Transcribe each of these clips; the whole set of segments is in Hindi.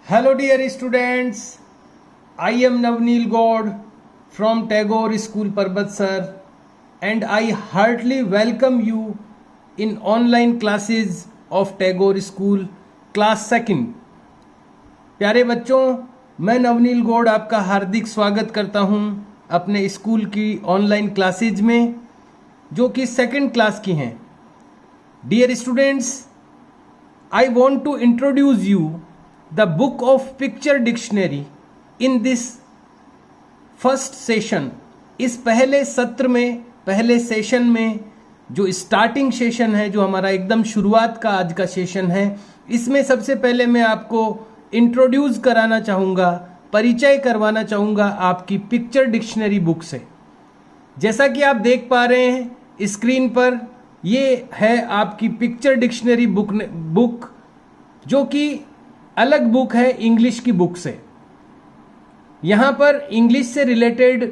Hello dear students, I am Navneel God from Tagore School Parbatsar and I heartily welcome you in online classes of Tagore School class 2nd। प्यारे बच्चों, मैं नवनील गौड़ आपका हार्दिक स्वागत करता हूं अपने स्कूल की ऑनलाइन क्लासेज में जो कि 2nd क्लास की हैं। Dear students, I want to introduce you the book of picture dictionary in this first session। इस पहले सत्र में, पहले सेशन में, जो स्टार्टिंग सेशन है, जो हमारा एकदम शुरुआत का आज का सेशन है, इसमें सबसे पहले मैं आपको इंट्रोड्यूस कराना चाहूँगा, परिचय करवाना चाहूँगा आपकी पिक्चर डिक्शनरी बुक से। जैसा कि आप देख पा रहे हैं स्क्रीन पर, ये है आपकी पिक्चर डिक्शनरी बुक जो कि अलग बुक है इंग्लिश की बुक से। यहाँ पर इंग्लिश से रिलेटेड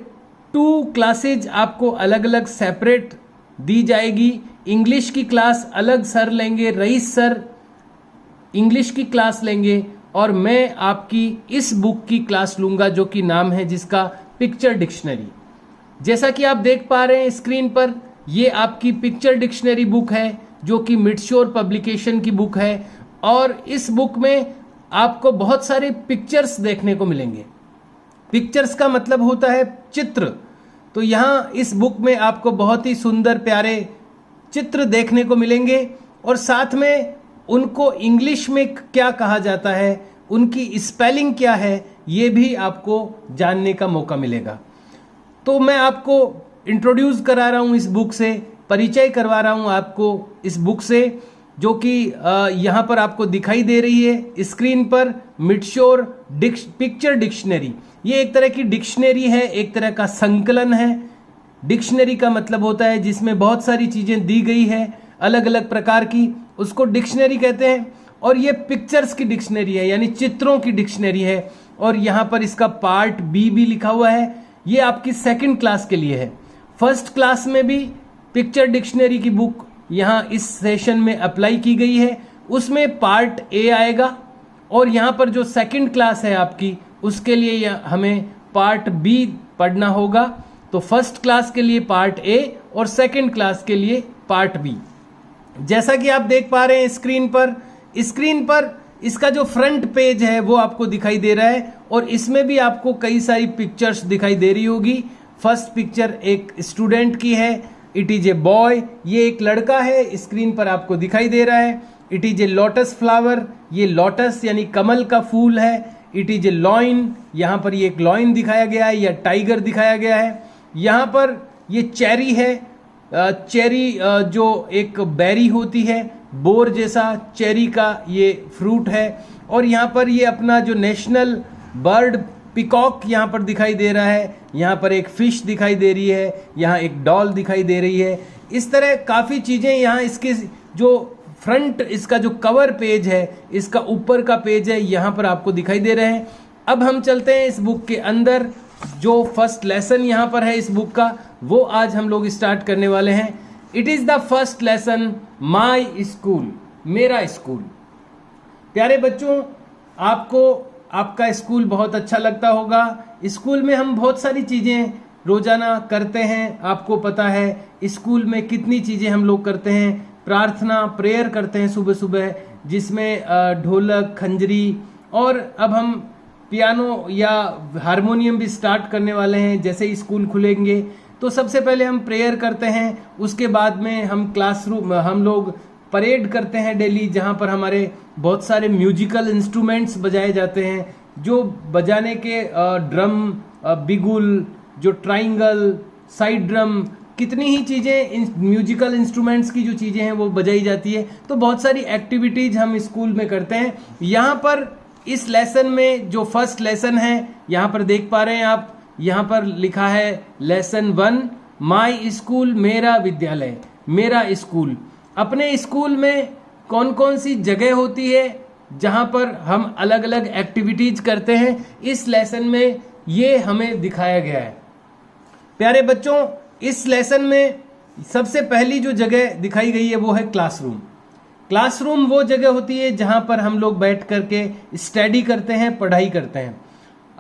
2 क्लासेज आपको अलग अलग सेपरेट दी जाएगी। इंग्लिश की क्लास अलग सर लेंगे, रईस सर इंग्लिश की क्लास लेंगे और मैं आपकी इस बुक की क्लास लूँगा जो कि नाम है जिसका पिक्चर डिक्शनरी। जैसा कि आप देख पा रहे हैं स्क्रीन पर, ये आपकी पिक्चर डिक्शनरी बुक है जो कि मिडश्योर पब्लिकेशन की बुक है और इस बुक में आपको बहुत सारे पिक्चर्स देखने को मिलेंगे। पिक्चर्स का मतलब होता है चित्र। तो यहाँ इस बुक में आपको बहुत ही सुंदर प्यारे चित्र देखने को मिलेंगे और साथ में उनको इंग्लिश में क्या कहा जाता है, उनकी स्पेलिंग क्या है, ये भी आपको जानने का मौका मिलेगा। तो मैं आपको इंट्रोड्यूस करा रहा हूँ इस बुक से, परिचय करवा रहा हूँ आपको इस बुक से, जो कि यहाँ पर आपको दिखाई दे रही है स्क्रीन पर, मिडश्योर पिक्चर डिक्शनरी। ये एक तरह की डिक्शनरी है, एक तरह का संकलन है। डिक्शनरी का मतलब होता है जिसमें बहुत सारी चीज़ें दी गई है अलग अलग प्रकार की, उसको डिक्शनरी कहते हैं। और ये पिक्चर्स की डिक्शनरी है, यानी चित्रों की डिक्शनरी है। और यहाँ पर इसका पार्ट बी भी लिखा हुआ है। ये आपकी 2nd क्लास के लिए है। 1st क्लास में भी पिक्चर डिक्शनरी की बुक यहाँ इस सेशन में अप्लाई की गई है, उसमें पार्ट ए आएगा। और यहाँ पर जो 2nd क्लास है आपकी, उसके लिए हमें पार्ट बी पढ़ना होगा। तो 1st क्लास के लिए पार्ट ए और 2nd क्लास के लिए पार्ट बी। जैसा कि आप देख पा रहे हैं स्क्रीन पर इसका जो फ्रंट पेज है वो आपको दिखाई दे रहा है और इसमें भी आपको कई सारी पिक्चर्स दिखाई दे रही होगी। फर्स्ट पिक्चर एक स्टूडेंट की है, इट इज ए बॉय, ये एक लड़का है, स्क्रीन पर आपको दिखाई दे रहा है। It is a lotus flower, ये लोटस यानी कमल का फूल है। इट इज ए लॉइन, यहाँ पर ये एक लॉइन दिखाया गया है या टाइगर दिखाया गया है। यहाँ पर ये चेरी है, चेरी जो एक बेरी होती है, बोर जैसा चेरी का ये फ्रूट है। और यहाँ पर ये अपना जो नेशनल बर्ड पिकॉक यहाँ पर दिखाई दे रहा है। यहाँ पर एक फिश दिखाई दे रही है, यहाँ एक डॉल दिखाई दे रही है। इस तरह काफ़ी चीज़ें यहाँ इसके जो फ्रंट, इसका जो कवर पेज है, इसका ऊपर का पेज है, यहाँ पर आपको दिखाई दे रहे हैं। अब हम चलते हैं इस बुक के अंदर। जो फर्स्ट लेसन यहाँ पर है इस बुक का, वो आज हम लोग स्टार्ट करने वाले हैं। It is the first lesson, my school, मेरा स्कूल। प्यारे बच्चों, आपको आपका स्कूल बहुत अच्छा लगता होगा। स्कूल में हम बहुत सारी चीज़ें रोज़ाना करते हैं, आपको पता है स्कूल में कितनी चीज़ें हम लोग करते हैं। प्रार्थना, प्रेयर करते हैं सुबह सुबह, जिसमें ढोलक, खंजरी, और अब हम पियानो या हारमोनियम भी स्टार्ट करने वाले हैं। जैसे ही स्कूल खुलेंगे तो सबसे पहले हम प्रेयर करते हैं, उसके बाद में हम लोग परेड करते हैं डेली, जहाँ पर हमारे बहुत सारे म्यूजिकल इंस्ट्रूमेंट्स बजाए जाते हैं, जो बजाने के ड्रम, बिगुल, जो ट्राइंगल, साइड ड्रम, कितनी ही चीज़ें म्यूजिकल इंस्ट्रूमेंट्स की जो चीज़ें हैं वो बजाई जाती है। तो बहुत सारी एक्टिविटीज़ हम स्कूल में करते हैं। यहाँ पर इस लेसन में जो फर्स्ट लेसन है, यहाँ पर देख पा रहे हैं आप, यहाँ पर लिखा है लेसन 1, माई स्कूल, मेरा विद्यालय, मेरा स्कूल। अपने स्कूल में कौन कौन सी जगह होती है जहाँ पर हम अलग अलग एक्टिविटीज करते हैं, इस लेसन में ये हमें दिखाया गया है। प्यारे बच्चों, इस लेसन में सबसे पहली जो जगह दिखाई गई है वो है क्लासरूम। क्लासरूम वो जगह होती है जहां पर हम लोग बैठ करके स्टडी करते हैं, पढ़ाई करते हैं।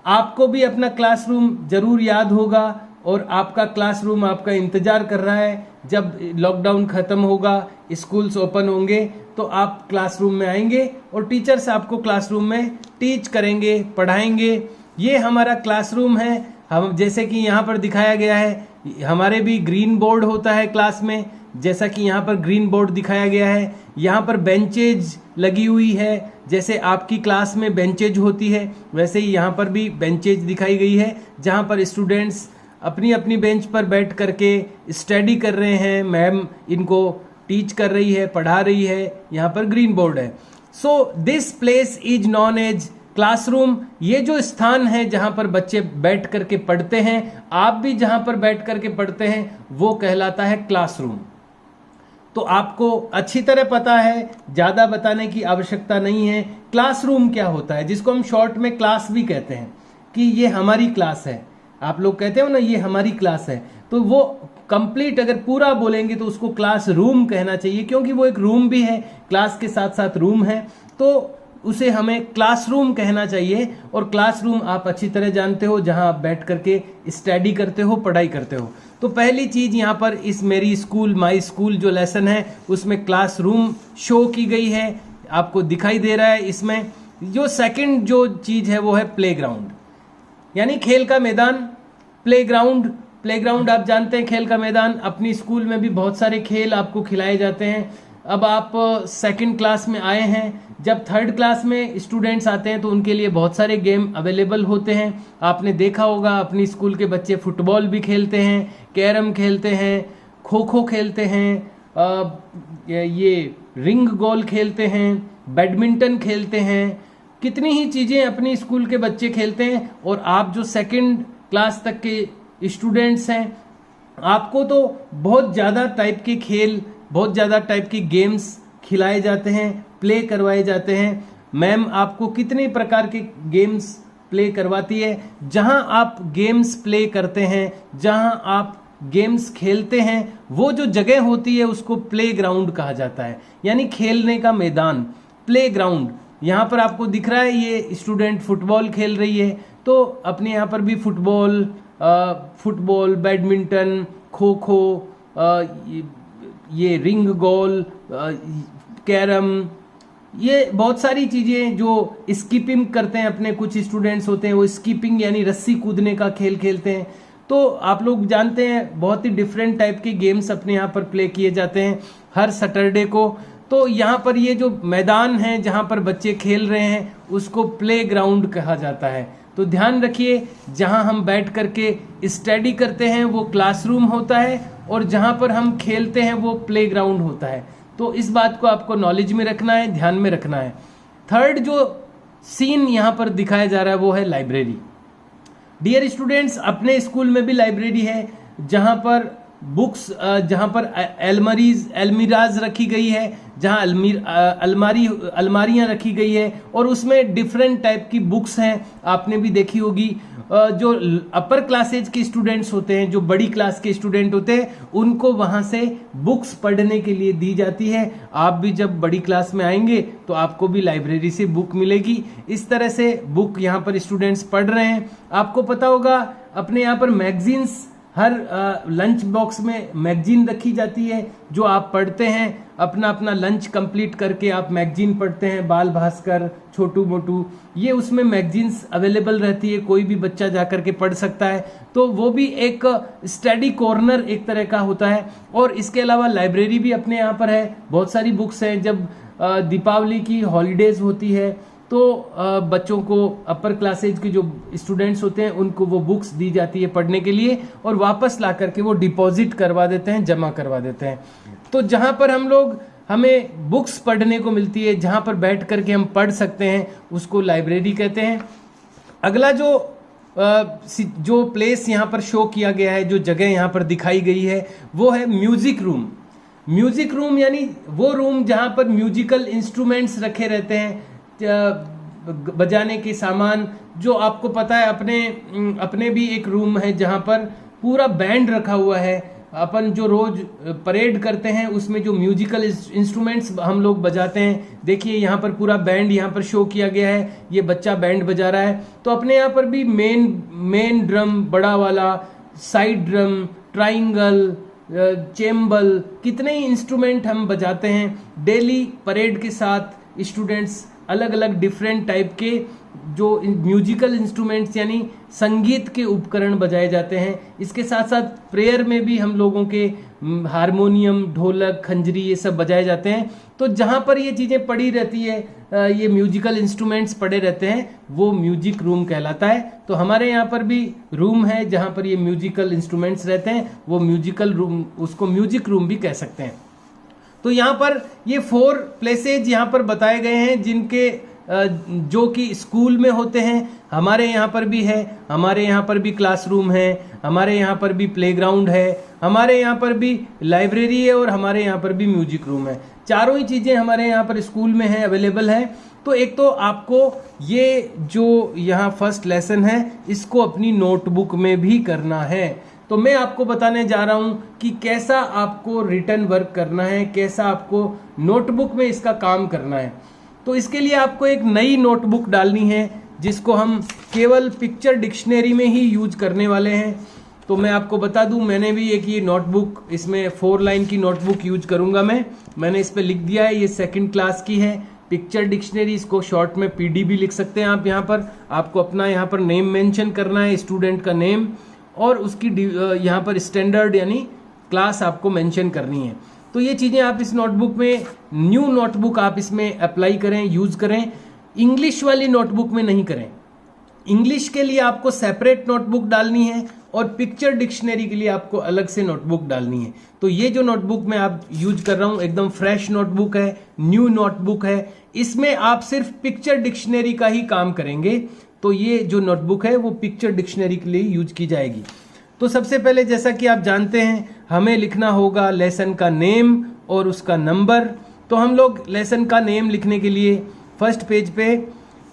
आपको भी अपना क्लासरूम जरूर याद होगा और आपका क्लासरूम आपका इंतजार कर रहा है। जब लॉकडाउन खत्म होगा, स्कूल्स ओपन होंगे, तो आप क्लासरूम में आएंगे और टीचर्स आपको क्लासरूम में टीच करेंगे, पढ़ाएंगे। ये हमारा क्लासरूम है। हम जैसे कि यहाँ पर दिखाया गया है, हमारे भी ग्रीन बोर्ड होता है क्लास में, जैसा कि यहाँ पर ग्रीन बोर्ड दिखाया गया है। यहाँ पर बेंचेज लगी हुई है, जैसे आपकी क्लास में बेंचेज होती है वैसे ही यहाँ पर भी बेंचेज दिखाई गई है, जहाँ पर स्टूडेंट्स अपनी अपनी बेंच पर बैठ करके स्टडी कर रहे हैं। मैम इनको टीच कर रही है, पढ़ा रही है। यहाँ पर ग्रीन बोर्ड है। So this place is known as classroom. ये जो स्थान है जहाँ पर बच्चे बैठ करके पढ़ते हैं, आप भी जहाँ पर बैठ करके पढ़ते हैं, वो कहलाता है क्लासरूम। तो आपको अच्छी तरह पता है, ज़्यादा बताने की आवश्यकता नहीं है। क्लासरूम क्या होता है, जिसको हम शॉर्ट में क्लास भी कहते हैं, कि ये हमारी क्लास है। आप लोग कहते हो ना ये हमारी क्लास है, तो वो कंप्लीट अगर पूरा बोलेंगे तो उसको क्लास रूम कहना चाहिए, क्योंकि वो एक रूम भी है, क्लास के साथ साथ रूम है, तो उसे हमें क्लासरूम कहना चाहिए। और क्लासरूम आप अच्छी तरह जानते हो, जहां आप बैठ करके स्टडी करते हो, पढ़ाई करते हो। तो पहली चीज यहाँ पर इस मेरी स्कूल माई स्कूल जो लेसन है उसमें क्लासरूम शो की गई है, आपको दिखाई दे रहा है। इसमें जो सेकंड जो चीज है वो है प्लेग्राउंड, यानी खेल का मैदान। प्लेग्राउंड आप जानते हैं, खेल का मैदान। अपनी स्कूल में भी बहुत सारे खेल आपको खिलाए जाते हैं। अब आप सेकंड क्लास में आए हैं, जब थर्ड क्लास में स्टूडेंट्स आते हैं तो उनके लिए बहुत सारे गेम अवेलेबल होते हैं। आपने देखा होगा अपनी स्कूल के बच्चे फुटबॉल भी खेलते हैं, कैरम खेलते हैं, खो खो खेलते हैं, ये रिंग गोल खेलते हैं, बैडमिंटन खेलते हैं। कितनी ही चीज़ें अपनी स्कूल के बच्चे खेलते हैं। और आप जो सेकंड क्लास तक के स्टूडेंट्स हैं, आपको तो बहुत ज़्यादा टाइप के खेल, बहुत ज़्यादा टाइप की गेम्स खिलाए जाते हैं, प्ले करवाए जाते हैं। मैम आपको कितने प्रकार के गेम्स प्ले करवाती है। जहां आप गेम्स प्ले करते हैं, जहां आप गेम्स खेलते हैं, वो जो जगह होती है उसको प्ले ग्राउंड कहा जाता है, यानी खेलने का मैदान, प्ले ग्राउंड। यहाँ पर आपको दिख रहा है ये स्टूडेंट फुटबॉल खेल रही है, तो अपने यहाँ पर भी फुटबॉल, बैडमिंटन, खो खो, ये रिंग गोल, कैरम, ये बहुत सारी चीजें जो स्कीपिंग करते हैं। अपने कुछ स्टूडेंट्स होते हैं वो स्कीपिंग यानी रस्सी कूदने का खेल खेलते हैं। तो आप लोग जानते हैं बहुत ही डिफरेंट टाइप के गेम्स अपने यहाँ पर प्ले किए जाते हैं हर सैटरडे को। तो यहाँ पर ये जो मैदान है जहाँ पर बच्चे खेल रहे हैं उसको प्ले ग्राउंड कहा जाता है। तो ध्यान रखिए, जहाँ हम बैठ करके स्टडी करते हैं वो क्लासरूम होता है, और जहाँ पर हम खेलते हैं वो प्ले ग्राउंड होता है। तो इस बात को आपको नॉलेज में रखना है, ध्यान में रखना है। थर्ड जो सीन यहाँ पर दिखाया जा रहा है वो है लाइब्रेरी। डियर स्टूडेंट्स, अपने स्कूल में भी लाइब्रेरी है, जहाँ पर बुक्स, जहाँ पर अलमीराज रखी गई है, जहाँ अलमारियाँ रखी गई है, और उसमें डिफरेंट टाइप की बुक्स हैं। आपने भी देखी होगी। जो अपर क्लासेज के स्टूडेंट्स होते हैं, जो बड़ी क्लास के स्टूडेंट होते हैं, उनको वहाँ से बुक्स पढ़ने के लिए दी जाती है। आप भी जब बड़ी क्लास में आएंगे तो आपको भी लाइब्रेरी से बुक मिलेगी। इस तरह से बुक यहाँ पर स्टूडेंट्स पढ़ रहे हैं। आपको पता होगा अपने यहाँ पर मैगजीन्स, हर लंच बॉक्स में मैगजीन रखी जाती है जो आप पढ़ते हैं। अपना अपना लंच कंप्लीट करके आप मैगजीन पढ़ते हैं, बाल भास्कर, छोटू मोटू, ये उसमें मैगजीन्स अवेलेबल रहती है, कोई भी बच्चा जाकर के पढ़ सकता है। तो वो भी एक स्टडी कॉर्नर एक तरह का होता है। और इसके अलावा लाइब्रेरी भी अपने यहाँ पर है, बहुत सारी बुक्स हैं। जब दीपावली की हॉलीडेज होती है तो बच्चों को, अपर क्लासेज के जो स्टूडेंट्स होते हैं, उनको वो बुक्स दी जाती है पढ़ने के लिए, और वापस ला करके वो डिपॉजिट करवा देते हैं, जमा करवा देते हैं। तो जहाँ पर हमें बुक्स पढ़ने को मिलती है, जहाँ पर बैठ करके हम पढ़ सकते हैं, उसको लाइब्रेरी कहते हैं। अगला जो प्लेस यहाँ पर शो किया गया है, जो जगह यहाँ पर दिखाई गई है, वो है म्यूजिक रूम। म्यूजिक रूम यानी वो रूम जहाँ पर म्यूजिकल इंस्ट्रूमेंट्स रखे रहते हैं, बजाने के सामान। जो आपको पता है, अपने भी एक रूम है जहाँ पर पूरा बैंड रखा हुआ है, अपन जो रोज परेड करते हैं उसमें जो म्यूजिकल इंस्ट्रूमेंट्स हम लोग बजाते हैं, देखिए यहाँ पर पूरा बैंड यहाँ पर शो किया गया है, ये बच्चा बैंड बजा रहा है। तो अपने यहाँ पर भी मेन ड्रम बड़ा वाला, साइड ड्रम, ट्राइंगल, चेम्बल, कितने ही इंस्ट्रूमेंट हम बजाते हैं डेली परेड के साथ। स्टूडेंट्स अलग अलग डिफरेंट टाइप के जो म्यूजिकल इंस्ट्रूमेंट्स यानी संगीत के उपकरण बजाए जाते हैं। इसके साथ साथ प्रेयर में भी हम लोगों के हारमोनियम, ढोलक, खंजरी ये सब बजाए जाते हैं। तो जहाँ पर ये चीज़ें पड़ी रहती है, ये म्यूजिकल इंस्ट्रूमेंट्स पड़े रहते हैं, वो म्यूजिक रूम कहलाता है। तो हमारे यहाँ पर भी रूम है जहाँ पर ये म्यूजिकल इंस्ट्रूमेंट्स रहते हैं, वो म्यूजिकल रूम, उसको म्यूजिक रूम भी कह सकते हैं। तो यहाँ पर ये 4 प्लेसेज यहाँ पर बताए गए हैं जिनके जो कि स्कूल में होते हैं। हमारे यहाँ पर भी है, हमारे यहाँ पर भी क्लासरूम है, हमारे यहाँ पर भी प्लेग्राउंड है, हमारे यहाँ पर भी लाइब्रेरी है और हमारे यहाँ पर भी म्यूजिक रूम है। चारों ही चीज़ें हमारे यहाँ पर स्कूल में है, अवेलेबल है। तो एक तो आपको ये जो यहाँ फर्स्ट लेसन है इसको अपनी नोटबुक में भी करना है। तो मैं आपको बताने जा रहा हूँ कि कैसा आपको रिटन वर्क करना है, कैसा आपको नोटबुक में इसका काम करना है। तो इसके लिए आपको एक नई नोटबुक डालनी है जिसको हम केवल पिक्चर डिक्शनरी में ही यूज करने वाले हैं। तो मैं आपको बता दूं, मैंने भी एक ये नोटबुक, इसमें 4 लाइन की नोटबुक यूज करूंगा। मैंने इस पे लिख दिया है, ये 2nd क्लास की है पिक्चर डिक्शनरी। इसको शॉर्ट में पीडी भी लिख सकते हैं आप। यहाँ पर आपको अपना यहाँ पर नेम मेंशन करना है, स्टूडेंट का नेम, और उसकी यहाँ पर स्टैंडर्ड यानी क्लास आपको मेंशन करनी है। तो ये चीज़ें आप इस नोटबुक में, न्यू नोटबुक आप इसमें अप्लाई करें, यूज करें। इंग्लिश वाली नोटबुक में नहीं करें। इंग्लिश के लिए आपको सेपरेट नोटबुक डालनी है और पिक्चर डिक्शनरी के लिए आपको अलग से नोटबुक डालनी है। तो ये जो नोटबुक मैं आप यूज कर रहा हूँ एकदम फ्रेश नोटबुक है, न्यू नोटबुक है। इसमें आप सिर्फ पिक्चर डिक्शनरी का ही काम करेंगे। तो ये जो नोटबुक है वो पिक्चर डिक्शनरी के लिए यूज की जाएगी। तो सबसे पहले जैसा कि आप जानते हैं हमें लिखना होगा लेसन का नेम और उसका नंबर। तो हम लोग लेसन का नेम लिखने के लिए फर्स्ट पेज पे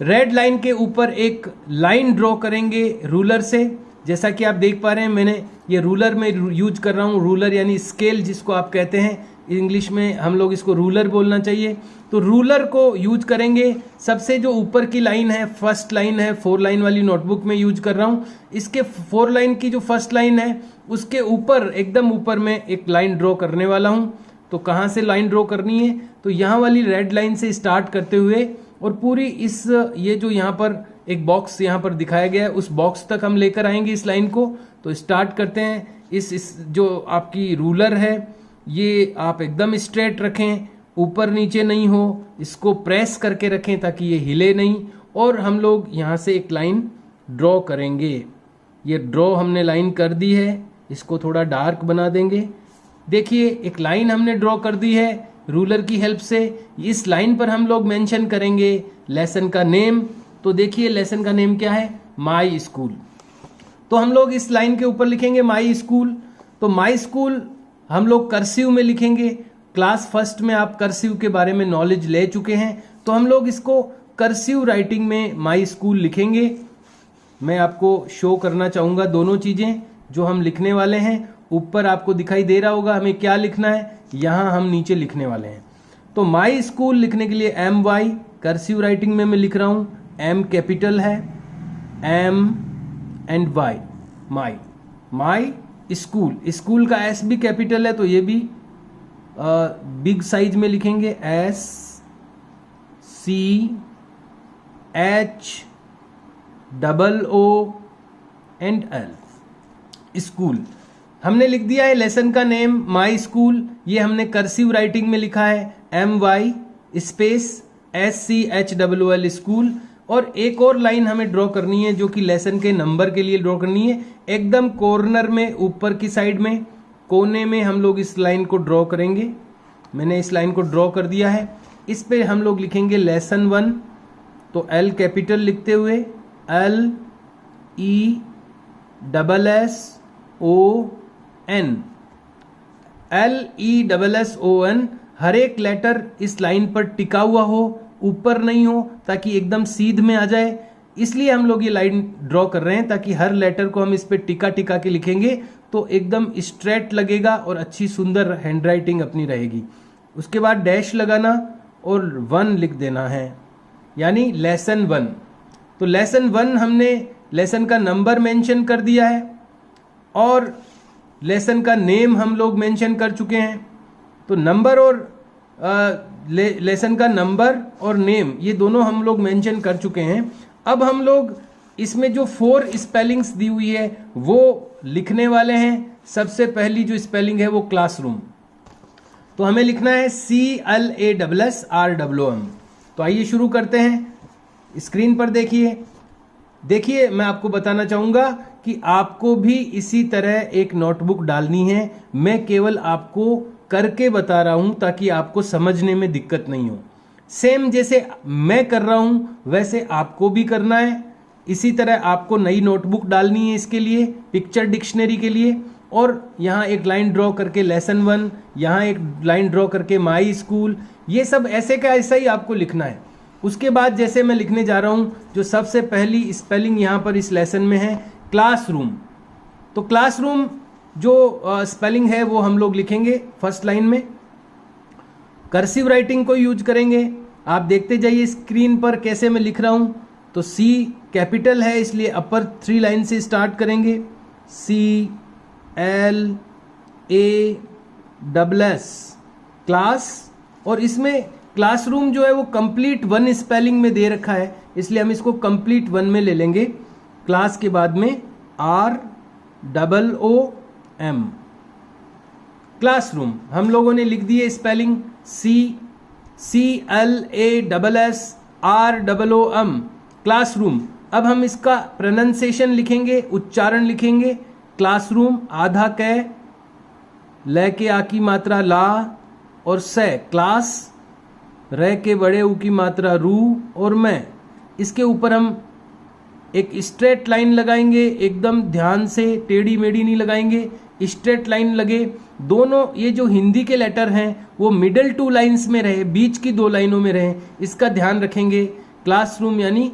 रेड लाइन के ऊपर एक लाइन ड्रॉ करेंगे रूलर से। जैसा कि आप देख पा रहे हैं मैंने ये रूलर में यूज कर रहा हूँ। रूलर यानी स्केल जिसको आप कहते हैं, इंग्लिश में हम लोग इसको रूलर बोलना चाहिए। तो रूलर को यूज करेंगे। सबसे जो ऊपर की लाइन है, फर्स्ट लाइन है, 4 लाइन वाली नोटबुक में यूज कर रहा हूँ। इसके 4 लाइन की जो फर्स्ट लाइन है उसके ऊपर, एकदम ऊपर में एक लाइन ड्रॉ करने वाला हूँ। तो कहाँ से लाइन ड्रॉ करनी है, तो यहाँ वाली रेड लाइन से स्टार्ट करते हुए और पूरी इस, ये जो यहाँ पर एक बॉक्स यहाँ पर दिखाया गया है उस बॉक्स तक हम लेकर आएंगे इस लाइन को। तो स्टार्ट करते हैं। इस जो आपकी रूलर है ये आप एकदम स्ट्रेट रखें, ऊपर नीचे नहीं हो, इसको प्रेस करके रखें ताकि ये हिले नहीं। और हम लोग यहाँ से एक लाइन ड्रॉ करेंगे। ये ड्रॉ हमने लाइन कर दी है, इसको थोड़ा डार्क बना देंगे। देखिए एक लाइन हमने ड्रॉ कर दी है रूलर की हेल्प से। इस लाइन पर हम लोग मेंशन करेंगे लेसन का नेम। तो देखिए लेसन का नेम क्या है, माई स्कूल। तो हम लोग इस लाइन के ऊपर लिखेंगे माई स्कूल। तो माई स्कूल हम लोग कर्सिव में लिखेंगे। क्लास फर्स्ट में आप कर्सिव के बारे में नॉलेज ले चुके हैं, तो हम लोग इसको कर्सिव राइटिंग में माई स्कूल लिखेंगे। मैं आपको शो करना चाहूँगा दोनों चीज़ें जो हम लिखने वाले हैं। ऊपर आपको दिखाई दे रहा होगा हमें क्या लिखना है, यहाँ हम नीचे लिखने वाले हैं। तो माई स्कूल लिखने के लिए MY कर्सिव राइटिंग में मैं लिख रहा हूँ। M कैपिटल है, M and Y, my school. School का S भी कैपिटल है तो ये भी बिग साइज में लिखेंगे, SCHOOL एंड L, स्कूल। हमने लिख दिया है लेसन का नेम माई स्कूल। ये हमने कर्सिव राइटिंग में लिखा है MY स्पेस SCHOOL स्कूल। और एक और लाइन हमें ड्रॉ करनी है जो कि लेसन के नंबर के लिए ड्रॉ करनी है। एकदम कॉर्नर में, ऊपर की साइड में, कोने में हम लोग इस लाइन को ड्रॉ करेंगे। मैंने इस लाइन को ड्रॉ कर दिया है। इस पे हम लोग लिखेंगे लेसन 1। तो L कैपिटल लिखते हुए LESSON, हर एक लेटर इस लाइन पर टिका हुआ हो, ऊपर नहीं हो, ताकि एकदम सीध में आ जाए। इसलिए हम लोग ये लाइन ड्रॉ कर रहे हैं ताकि हर लेटर को हम इस पे टिका टिका के लिखेंगे तो एकदम स्ट्रेट लगेगा और अच्छी सुंदर हैंडराइटिंग अपनी रहेगी। उसके बाद डैश लगाना और 1 लिख देना है, यानी लेसन 1। तो लेसन 1 हमने लेसन का नंबर मेंशन कर दिया है और लेसन का नेम हम लोग मेंशन कर चुके हैं। तो नंबर और लेसन का नंबर और नेम ये दोनों हम लोग मेंशन कर चुके हैं। अब हम लोग इसमें जो 4 स्पेलिंग्स दी हुई है वो लिखने वाले हैं। सबसे पहली जो स्पेलिंग है वो क्लासरूम, तो हमें लिखना है CLASSROOM। तो आइए शुरू करते हैं। स्क्रीन पर देखिए मैं आपको बताना चाहूंगा कि आपको भी इसी तरह एक नोटबुक डालनी है। मैं केवल आपको करके बता रहा हूं ताकि आपको समझने में दिक्कत नहीं हो। सेम जैसे मैं कर रहा हूं वैसे आपको भी करना है। इसी तरह आपको नई नोटबुक डालनी है इसके लिए, पिक्चर डिक्शनरी के लिए, और यहाँ एक लाइन ड्रॉ करके लेसन 1, यहाँ एक लाइन ड्रॉ करके माई स्कूल, ये सब ऐसे का ऐसा ही आपको लिखना है। उसके बाद जैसे मैं लिखने जा रहा हूँ, जो सबसे पहली स्पेलिंग यहाँ पर इस लेसन में है क्लासरूम। तो क्लासरूम जो स्पेलिंग है वो हम लोग लिखेंगे फर्स्ट लाइन में। कर्सिव राइटिंग को यूज करेंगे। आप देखते जाइए स्क्रीन पर कैसे मैं लिख रहा हूँ। तो C कैपिटल है इसलिए अपर 3 लाइन से स्टार्ट करेंगे, CLASS क्लास। और इसमें क्लासरूम जो है वो कंप्लीट 1 स्पेलिंग में दे रखा है इसलिए हम इसको कंप्लीट 1 में ले लेंगे। क्लास के बाद में ROOM क्लासरूम हम लोगों ने लिख दी है स्पेलिंग CLASSROOM क्लासरूम। अब हम इसका प्रोनाउंसिएशन लिखेंगे, उच्चारण लिखेंगे। क्लासरूम आधा कै, ल के आ की मात्रा ला और से, क्लास र के बड़े ऊ की मात्रा रू और मैं। इसके ऊपर हम एक स्ट्रेट लाइन लगाएंगे, एकदम ध्यान से, टेढ़ी मेढ़ी नहीं लगाएंगे, स्ट्रेट लाइन लगे। दोनों ये जो हिंदी के लेटर हैं वो मिडल 2 लाइंस में रहे, बीच की 2 लाइनों में रहे, इसका ध्यान रखेंगे। क्लासरूम यानी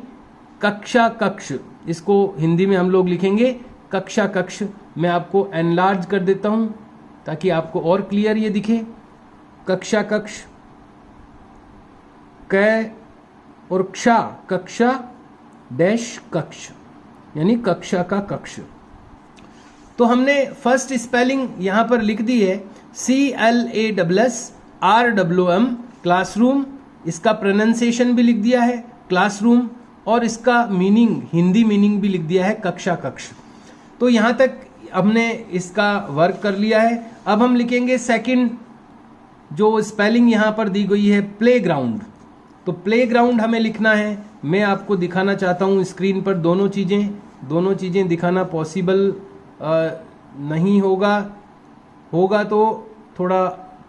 कक्षा कक्ष, इसको हिंदी में हम लोग लिखेंगे कक्षा कक्ष। मैं आपको एनलार्ज कर देता हूं ताकि आपको और क्लियर ये दिखे। कक्षा कक्ष, क औरक्षा, कक्षा डैश कक्ष यानी कक्षा का कक्ष। तो हमने फर्स्ट स्पेलिंग यहां पर लिख दी है CLASSROOM क्लासरूम। इसका प्रोनाउंसिएशन भी लिख दिया है क्लासरूम और इसका मीनिंग, हिंदी मीनिंग भी लिख दिया है कक्षा कक्ष। तो यहां तक हमने इसका वर्क कर लिया है। अब हम लिखेंगे सेकंड जो स्पेलिंग यहां पर दी गई है प्लेग्राउंड। तो प्लेग्राउंड हमें लिखना है। मैं आपको दिखाना चाहता हूं स्क्रीन पर दोनों चीजें दिखाना पॉसिबल नहीं होगा तो थोड़ा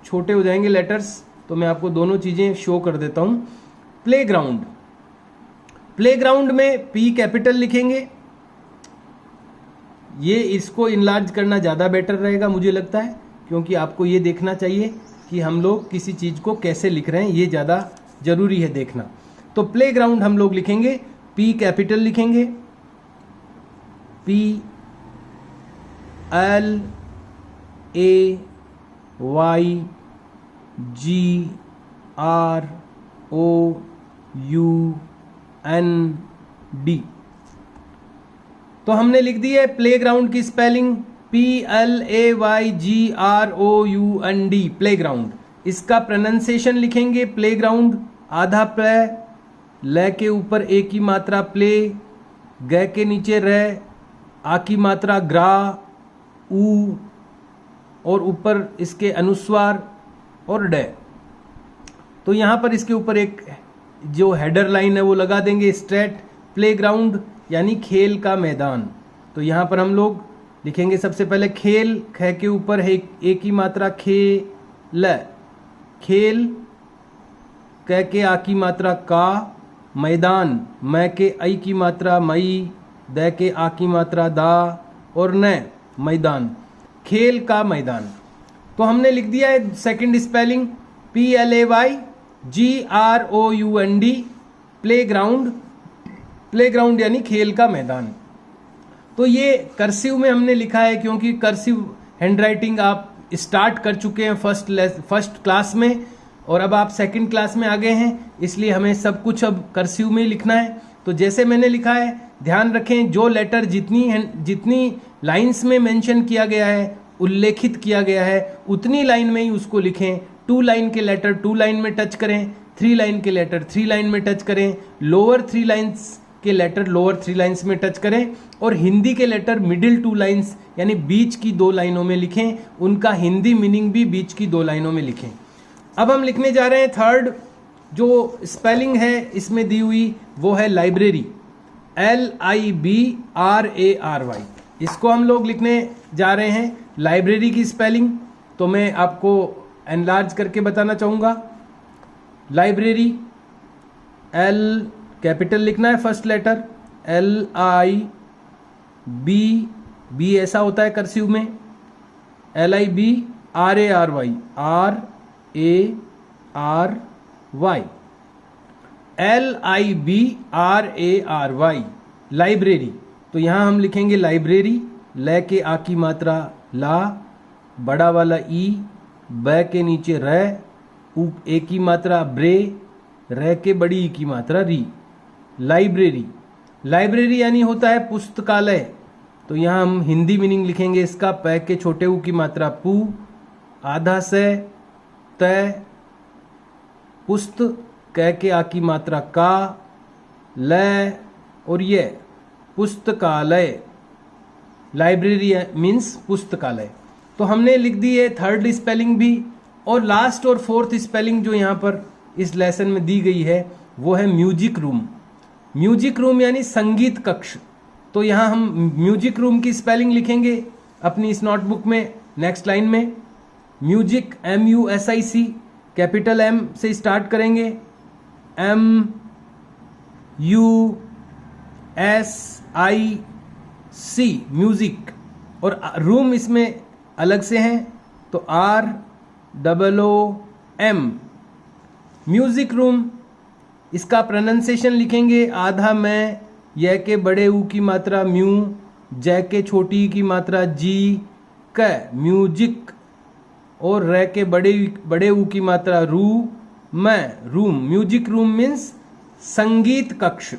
छोटे हो जाएंगे लेटर्स, तो मैं आपको दोनों चीजें शो कर देता हूं। प्लेग्राउंड में P कैपिटल लिखेंगे। ये इसको इनलार्ज करना ज़्यादा बेटर रहेगा मुझे लगता है, क्योंकि आपको ये देखना चाहिए कि हम लोग किसी चीज़ को कैसे लिख रहे हैं, ये ज़्यादा जरूरी है देखना। तो प्लेग्राउंड हम लोग लिखेंगे, P कैपिटल लिखेंगे, PLAYGROUND। तो हमने लिख दी है प्लेग्राउंड की स्पेलिंग PLAYGROUND प्लेग्राउंड। इसका प्रोनाउंसिएशन लिखेंगे प्लेग्राउंड, आधा प्ले, ल के ऊपर ए की मात्रा प्ले, ग के नीचे र, आ की मात्रा ग्रा, ऊ और ऊपर इसके अनुस्वार और ड। तो यहाँ पर इसके ऊपर एक जो हेडर लाइन है वो लगा देंगे स्ट्रेट, प्लेग्राउंड यानी खेल का मैदान। तो यहाँ पर हम लोग लिखेंगे सबसे पहले खेल, ख के ऊपर है एक ही मात्रा खे, ल, खेल, क के आ की मात्रा का, मैदान, मैं के आई की मात्रा मई, द के आ की मात्रा दा और न, मैदान, खेल का मैदान। तो हमने लिख दिया है second spelling PLAYGROUND playground. Playground यानी खेल का मैदान। तो ये कर्सिव में हमने लिखा है क्योंकि कर्सिव हैंडराइटिंग आप स्टार्ट कर चुके हैं फर्स्ट क्लास में और अब आप सेकंड क्लास में आ गए हैं, इसलिए हमें सब कुछ अब कर्सिव में ही लिखना है। तो जैसे मैंने लिखा है, ध्यान रखें जो लेटर जितनी लाइंस में मेंशन किया गया है, उल्लेखित किया गया है, उतनी लाइन में ही उसको लिखें। 2 लाइन के लेटर 2 लाइन में टच करें, 3 लाइन के लेटर 3 लाइन में टच करें, लोअर 3 लाइन्स के लेटर लोअर 3 लाइन्स में टच करें और हिंदी के लेटर मिडिल 2 लाइन्स यानी बीच की 2 लाइनों में लिखें। उनका हिंदी मीनिंग भी बीच की 2 लाइनों में लिखें। अब हम लिखने जा रहे हैं थर्ड जो स्पेलिंग है इसमें दी हुई, वो है लाइब्रेरी, LIBRARY। इसको हम लोग लिखने जा रहे हैं लाइब्रेरी की स्पेलिंग। तो मैं आपको एनलार्ज करके बताना चाहूँगा। लाइब्रेरी, L कैपिटल लिखना है, फर्स्ट लेटर LIB ऐसा होता है कर्सिव में, LIBRARY LIBRARY लाइब्रेरी। तो यहां हम लिखेंगे लाइब्रेरी, ल के आ की मात्रा ला, बड़ा वाला ई, ब के नीचे र, उ ए की मात्रा ब्रे, र के बड़ी ई की मात्रा री। लाइब्रेरी, लाइब्रेरी यानी होता है पुस्तकालय। तो यहां हम हिंदी मीनिंग लिखेंगे इसका, प के छोटे ऊ की मात्रा पू, आधा से त, पुस्त, क के आ की मात्रा का, ल और ये पुस्तकालय। लाइब्रेरी मीन्स पुस्तकालय। तो हमने लिख दी है थर्ड स्पेलिंग भी। और लास्ट और फोर्थ स्पेलिंग जो यहाँ पर इस लेसन में दी गई है वो है म्यूजिक रूम। म्यूजिक रूम यानी संगीत कक्ष। तो यहाँ हम म्यूजिक रूम की स्पेलिंग लिखेंगे अपनी इस नोटबुक में नेक्स्ट लाइन में। म्यूजिक MUSIC, कैपिटल M से स्टार्ट करेंगे, MUSIC म्यूजिक, और रूम इसमें अलग से हैं तो ROOM म्यूजिक रूम। इसका प्रोनाउंसिएशन लिखेंगे, आधा मैं, य के बड़े ऊ की मात्रा म्यू, ज के छोटी की मात्रा जी, क म्यूजिक, और र के बड़े ऊ की मात्रा रू, मैं रूम। म्यूजिक रूम मीन्स संगीत कक्ष।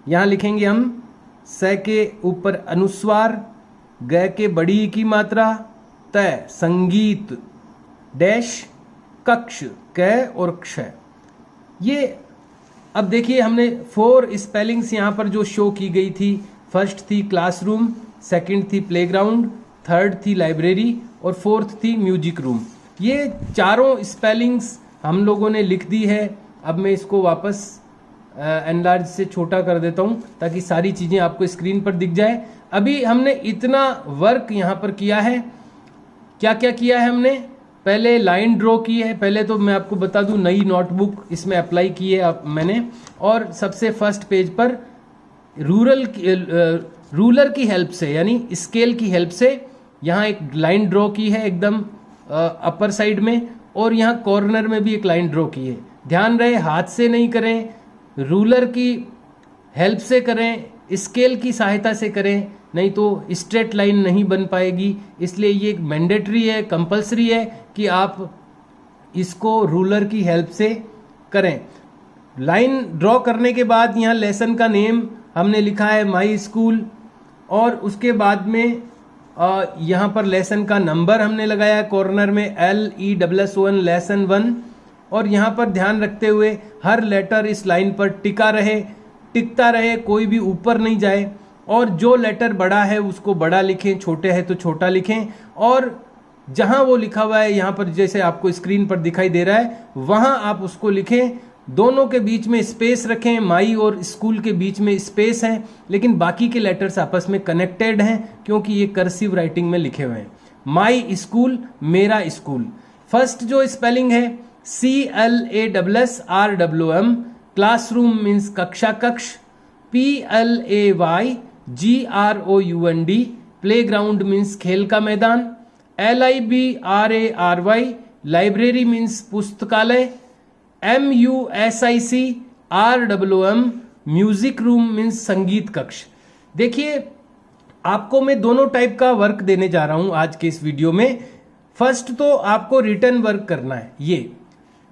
यहाँ लिखेंगे हम स के ऊपर अनुस्वार, ग के बड़ी की मात्रा, त संगीत डैश कक्ष क और क्ष। ये अब देखिए हमने 4 स्पेलिंग्स यहाँ पर जो शो की गई थी। फर्स्ट थी क्लासरूम, सेकंड थी प्लेग्राउंड, थर्ड थी लाइब्रेरी और फोर्थ थी म्यूजिक रूम। ये चारों स्पेलिंग्स हम लोगों ने लिख दी है। अब मैं इसको वापस एनलार्ज से छोटा कर देता हूँ ताकि सारी चीज़ें आपको स्क्रीन पर दिख जाए। अभी हमने इतना वर्क यहाँ पर किया है। क्या क्या किया है हमने? पहले लाइन ड्रॉ की है। पहले तो मैं आपको बता दूं, नई नोटबुक इसमें अप्लाई की है मैंने, और सबसे फर्स्ट पेज पर रूलर की हेल्प से यानी स्केल की हेल्प से यहाँ एक लाइन ड्रॉ की है एकदम अपर साइड में, और यहाँ कॉर्नर में भी एक लाइन ड्रॉ की है। ध्यान रहे हाथ से नहीं करें, रूलर की हेल्प से करें, स्केल की सहायता से करें, नहीं तो स्ट्रेट लाइन नहीं बन पाएगी। इसलिए ये मैंडेटरी है, कंपलसरी है कि आप इसको रूलर की हेल्प से करें। लाइन ड्रॉ करने के बाद यहाँ लेसन का नेम हमने लिखा है माई स्कूल, और उसके बाद में यहाँ पर लेसन का नंबर हमने लगाया कॉर्नर में LESSON लेसन 1, और यहाँ पर ध्यान रखते हुए हर लेटर इस लाइन पर टिकता रहे, कोई भी ऊपर नहीं जाए, और जो लेटर बड़ा है उसको बड़ा लिखें, छोटे है तो छोटा लिखें, और जहाँ वो लिखा हुआ है यहाँ पर जैसे आपको स्क्रीन पर दिखाई दे रहा है वहाँ आप उसको लिखें। दोनों के बीच में स्पेस रखें, माई और स्कूल के बीच में स्पेस है, लेकिन बाकी के लेटर्स आपस में कनेक्टेड हैं क्योंकि ये कर्सिव राइटिंग में लिखे हुए हैं। माई स्कूल, मेरा स्कूल। फर्स्ट जो स्पेलिंग है CLASSROOM, क्लासरूम मीन्स कक्षा कक्ष, PLAYGROUND, प्लेग्राउंड मीन्स खेल का मैदान, LIBRARY, लाइब्रेरी मीन्स पुस्तकालय, MUSIC ROOM, music room means संगीत कक्ष। देखिए, आपको मैं दोनों टाइप का वर्क देने जा रहा हूं आज के इस वीडियो में। फर्स्ट तो आपको रिटर्न वर्क करना है। ये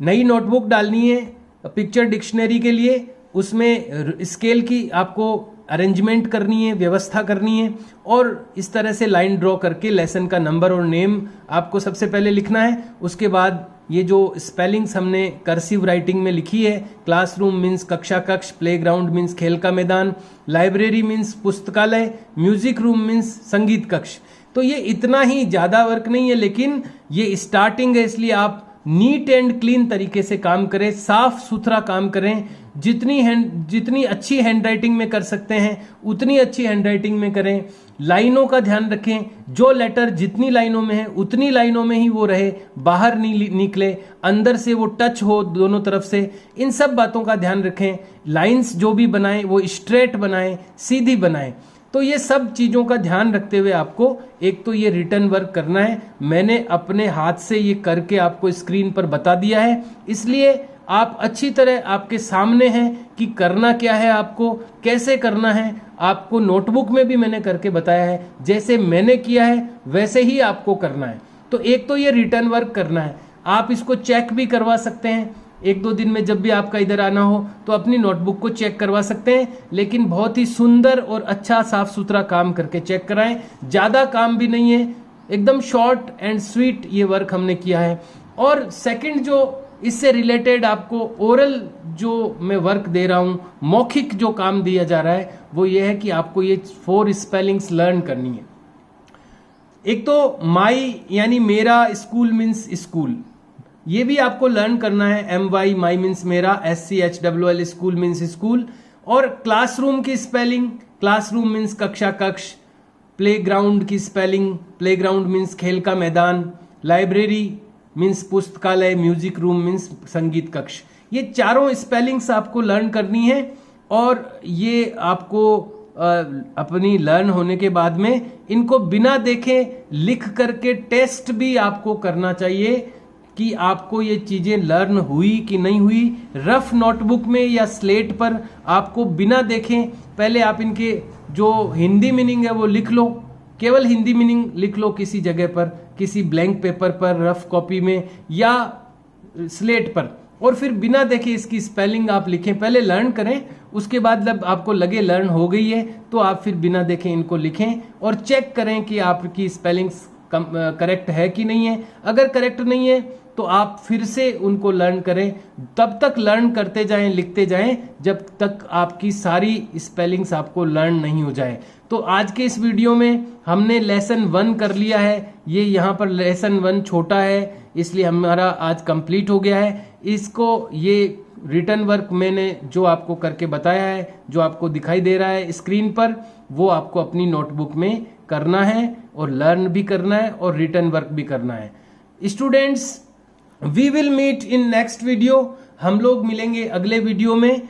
नई नोटबुक डालनी है पिक्चर डिक्शनरी के लिए, उसमें स्केल की आपको अरेंजमेंट करनी है, व्यवस्था करनी है, और इस तरह से लाइन ड्रॉ करके लेसन का नंबर और नेम आपको सबसे पहले लिखना है। उसके बाद ये जो स्पेलिंग्स हमने कर्सिव राइटिंग में लिखी है, क्लासरूम मीन्स कक्षा कक्ष, प्लेग्राउंड मीन्स खेल का मैदान, लाइब्रेरी मीन्स पुस्तकालय, म्यूजिक रूम मीन्स संगीत कक्ष। तो ये इतना ही ज़्यादा वर्क नहीं है, लेकिन ये स्टार्टिंग है, इसलिए आप नीट एंड क्लीन तरीके से काम करें, साफ सुथरा काम करें। जितनी अच्छी हैंडराइटिंग में कर सकते हैं उतनी अच्छी हैंडराइटिंग में करें। लाइनों का ध्यान रखें, जो लेटर जितनी लाइनों में है उतनी लाइनों में ही वो रहे, बाहर नहीं निकले, अंदर से वो टच हो दोनों तरफ से। इन सब बातों का ध्यान रखें। लाइंस जो भी बनाएं वो स्ट्रेट बनाएं, सीधी बनाएं। तो ये सब चीज़ों का ध्यान रखते हुए आपको एक तो ये रिटर्न वर्क करना है। मैंने अपने हाथ से ये करके आपको स्क्रीन पर बता दिया है, इसलिए आप अच्छी तरह आपके सामने हैं कि करना क्या है, आपको कैसे करना है। आपको नोटबुक में भी मैंने करके बताया है, जैसे मैंने किया है वैसे ही आपको करना है। तो एक तो ये रिटर्न वर्क करना है। आप इसको चेक भी करवा सकते हैं, एक दो दिन में जब भी आपका इधर आना हो तो अपनी नोटबुक को चेक करवा सकते हैं, लेकिन बहुत ही सुंदर और अच्छा साफ सुथरा काम करके चेक कराएं। ज़्यादा काम भी नहीं है, एकदम शॉर्ट एंड स्वीट ये वर्क हमने किया है। और सेकंड जो इससे रिलेटेड आपको ओरल जो मैं वर्क दे रहा हूँ, मौखिक जो काम दिया जा रहा है, वो ये है कि आपको ये 4 स्पेलिंग्स लर्न करनी है। एक तो माई यानी मेरा, स्कूल मीन्स स्कूल, ये भी आपको लर्न करना है। MY माई मीन्स मेरा, SCHWL स्कूल मीन्स स्कूल। और क्लासरूम की स्पेलिंग, क्लासरूम मीन्स कक्षा कक्ष, प्लेग्राउंड की स्पेलिंग, प्लेग्राउंड मीन्स खेल का मैदान, लाइब्रेरी मीन्स पुस्तकालय, म्यूजिक रूम मीन्स संगीत कक्ष। ये चारों स्पेलिंग्स आपको लर्न करनी है, और ये आपको अपनी लर्न होने के बाद में इनको बिना देखे लिख करके टेस्ट भी आपको करना चाहिए कि आपको ये चीजें लर्न हुई कि नहीं हुई। रफ नोटबुक में या स्लेट पर आपको बिना देखें पहले आप इनके जो हिंदी मीनिंग है वो लिख लो, केवल हिंदी मीनिंग लिख लो किसी जगह पर, किसी ब्लैंक पेपर पर, रफ कॉपी में या स्लेट पर, और फिर बिना देखे इसकी स्पेलिंग आप लिखें। पहले लर्न करें, उसके बाद जब आपको लगे लर्न हो गई है तो आप फिर बिना देखे इनको लिखें और चेक करें कि आपकी स्पेलिंग्स करेक्ट है कि नहीं है। अगर करेक्ट नहीं है तो आप फिर से उनको लर्न करें। तब तक लर्न करते जाएं, लिखते जाएं, जब तक आपकी सारी स्पेलिंग्स आपको लर्न नहीं हो जाए। तो आज के इस वीडियो में हमने लेसन 1 कर लिया है। ये यहाँ पर लेसन 1 छोटा है, इसलिए हमारा आज कंप्लीट हो गया है। इसको ये रिटर्न वर्क मैंने जो आपको करके बताया है, जो आपको दिखाई दे रहा है स्क्रीन पर, वो आपको अपनी नोटबुक में करना है और लर्न भी करना है और रिटर्न वर्क भी करना है। Students, we will meet in next video. हम लोग मिलेंगे अगले वीडियो में।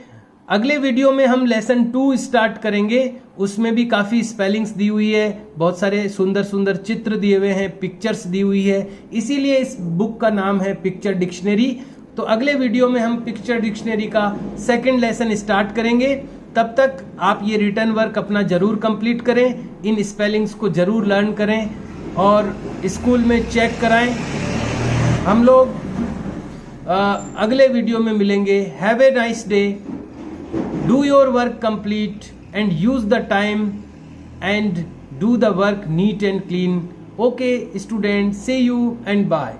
अगले वीडियो में हम लेसन 2 स्टार्ट करेंगे। उसमें भी काफ़ी स्पेलिंग्स दी हुई है, बहुत सारे सुंदर सुंदर चित्र दिए हुए हैं, पिक्चर्स दी हुई है, इसीलिए इस बुक का नाम है पिक्चर डिक्शनरी। तो अगले वीडियो में हम पिक्चर डिक्शनरी का 2nd लेसन स्टार्ट करेंगे। तब तक आप ये रिटर्न वर्क अपना जरूर कंप्लीट करें, इन स्पेलिंग्स को जरूर लर्न करें और स्कूल में चेक कराएं। हम लोग अगले वीडियो में मिलेंगे। Have a nice day, do your work complete and use the time and do the work neat and clean. Okay student, see you and bye.